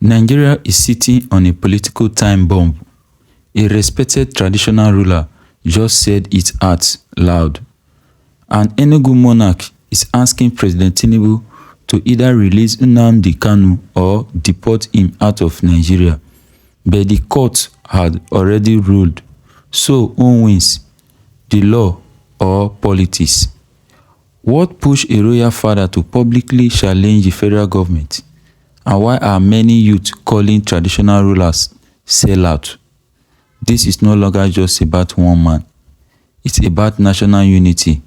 Nigeria is sitting on a political time bomb. A respected traditional ruler just said it out loud. An Enugu monarch is asking President Tinubu to either release Nnamdi Kanu or deport him out of Nigeria. But the court had already ruled. So who wins? The law or politics? What pushed a royal father to publicly challenge the federal government? And why are many youth calling traditional rulers sellout? This is no longer just about one man. It's about national unity,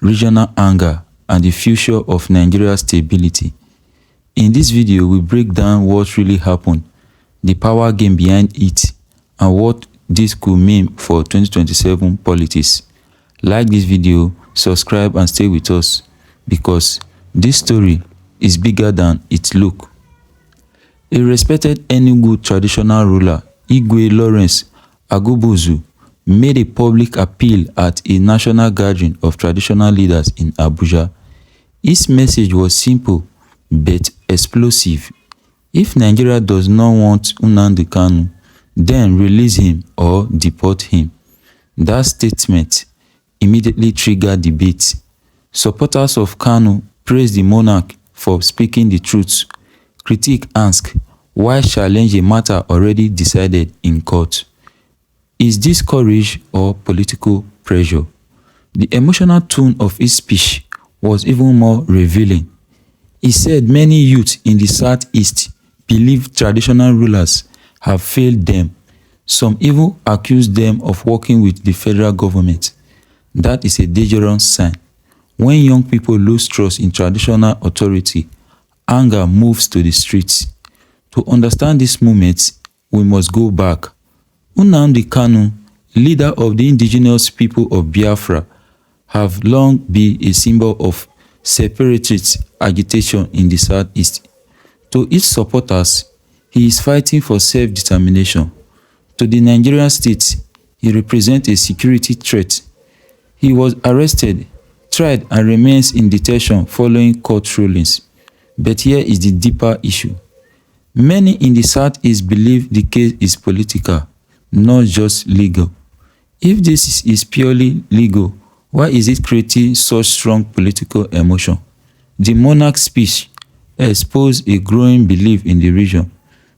regional anger, and the future of Nigeria's stability. In this video, we break down what really happened, the power game behind it, and what this could mean for 2027 politics. Like this video, subscribe, and stay with us because this story is bigger than it looks. A respected Enugu traditional ruler, Igwe Lawrence Agbozu, made a public appeal at a national gathering of traditional leaders in Abuja. His message was simple but explosive. If Nigeria does not want Nnamdi Kanu, then release him or deport him. That statement immediately triggered debate. Supporters of Kanu praised the monarch for speaking the truth. Critics ask, why challenge a matter already decided in court? Is this courage or political pressure? The emotional tone of his speech was even more revealing. He said many youth in the southeast believe traditional rulers have failed them. Some even accuse them of working with the federal government. That is a dangerous sign. When young people lose trust in traditional authority, anger moves to the streets. To understand this movement, we must go back. Nnamdi Kanu, leader of the indigenous people of Biafra, have long been a symbol of separatist agitation in the southeast. To its supporters, he is fighting for self-determination. To the Nigerian state, he represents a security threat. He was arrested, tried, and remains in detention following court rulings. But here is the deeper issue. Many in the southeast believe the case is political, not just legal. If this is purely legal, why is it creating such strong political emotion? The monarch's speech exposed a growing belief in the region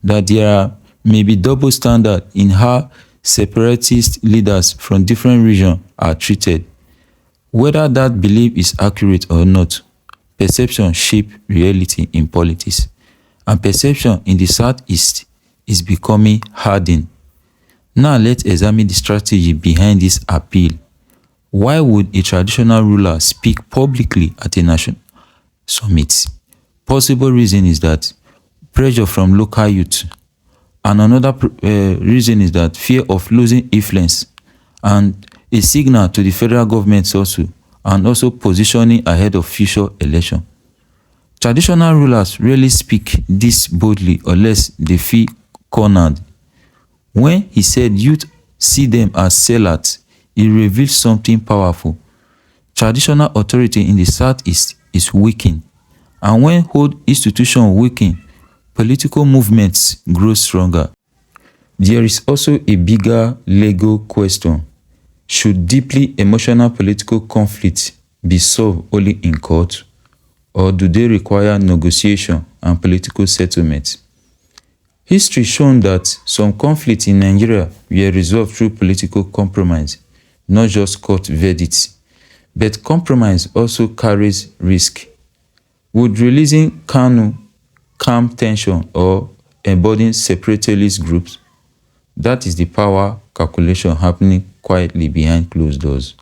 that there may be double standards in how separatist leaders from different regions are treated. Whether that belief is accurate or not, perception shapes reality in politics, and perception in the southeast is becoming hardened. Now let's examine the strategy behind this appeal. Why would a traditional ruler speak publicly at a national summit? Possible reason is that pressure from local youth, and another reason is that fear of losing influence, and a signal to the federal government also, and also positioning ahead of future election. Traditional rulers rarely speak this boldly unless they feel cornered. When he said youth see them as sellouts, he revealed something powerful. Traditional authority in the southeast is weakened, and when old institutions weaken, political movements grow stronger. There is also a bigger legal question. Should deeply emotional political conflicts be solved only in court, or do they require negotiation and political settlement? History shown that some conflicts in Nigeria were resolved through political compromise, not just court verdicts. But compromise also carries risk. Would releasing Kanu calm tension or embodying separatist groups? That is the power calculation happening quietly behind closed doors.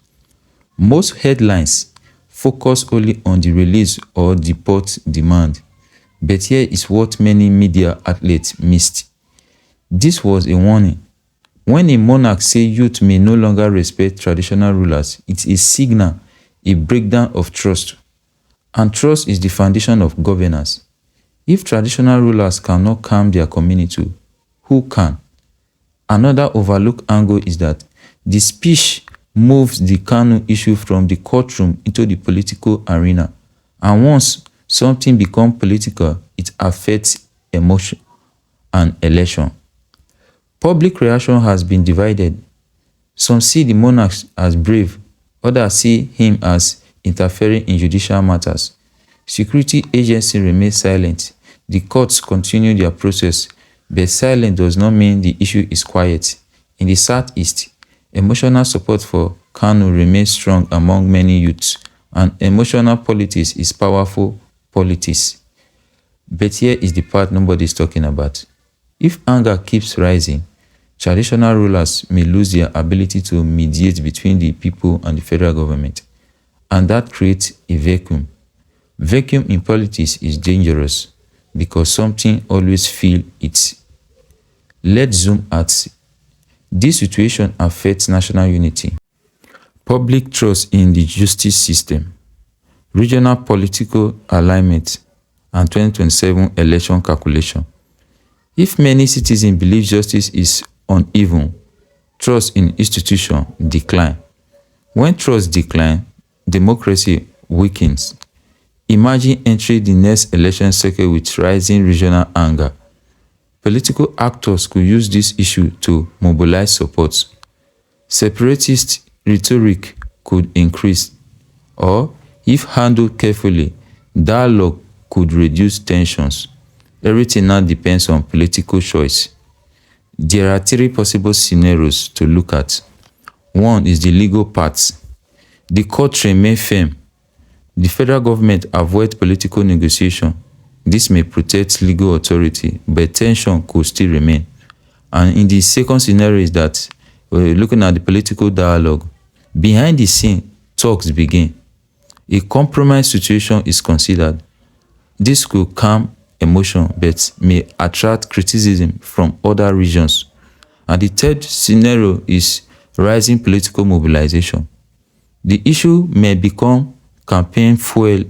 Most headlines focus only on the release or deport demand, but here is what many media outlets missed. This was a warning. When a monarch says youth may no longer respect traditional rulers, it's a signal, a breakdown of trust. And trust is the foundation of governance. If traditional rulers cannot calm their community, who can? Another overlooked angle is that the speech moves the Kanu issue from the courtroom into the political arena. And once something becomes political, it affects emotion. an election. Public reaction has been divided. Some see the monarch as brave, others see him as interfering in judicial matters. Security agencies remain silent. The courts continue their process, but silence does not mean the issue is quiet. In the southeast, emotional support for Kanu remains strong among many youths, and emotional politics is powerful politics. But here is the part nobody is talking about. If anger keeps rising, traditional rulers may lose their ability to mediate between the people and the federal government, and that creates a vacuum. Vacuum in politics is dangerous because something always fills it. Let's zoom out. This situation affects national unity, public trust in the justice system, regional political alignment, and 2027 election calculation. If many citizens believe justice is uneven, trust in institutions decline. When trust declines, democracy weakens. Imagine entering the next election cycle with rising regional anger. Political actors could use this issue to mobilize support. Separatist rhetoric could increase, or, if handled carefully, dialogue could reduce tensions. Everything now depends on political choice. There are three possible scenarios to look at. One is the legal part. The courts remain firm. The federal government avoids political negotiation. This may protect legal authority, but tension could still remain. And in the second scenario is that we're looking at the political dialogue. Behind the scene, talks begin. A compromise situation is considered. This could calm emotion but may attract criticism from other regions. And the third scenario is rising political mobilization. The issue may become campaign fuel.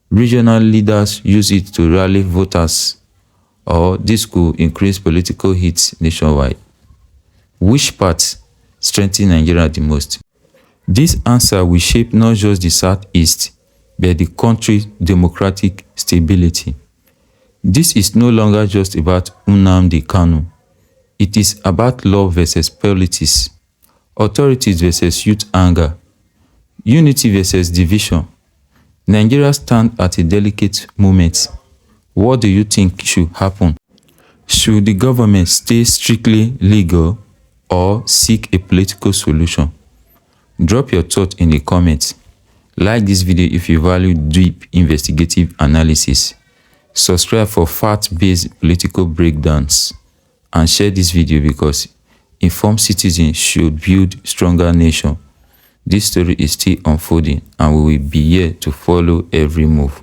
Regional leaders use it to rally voters, or this could increase political heat nationwide. Which part strengthens Nigeria the most? This answer will shape not just the Southeast, but the country's democratic stability. This is no longer just about Nnamdi Kanu. It is about law versus politics, authorities versus youth anger, unity versus division. Nigeria stands at a delicate moment. What do you think should happen? Should the government stay strictly legal or seek a political solution? Drop your thought in the comments. Like this video if you value deep investigative analysis. Subscribe for fact-based political breakdowns. And share this video because informed citizens should build stronger nation. This story is still unfolding and we will be here to follow every move.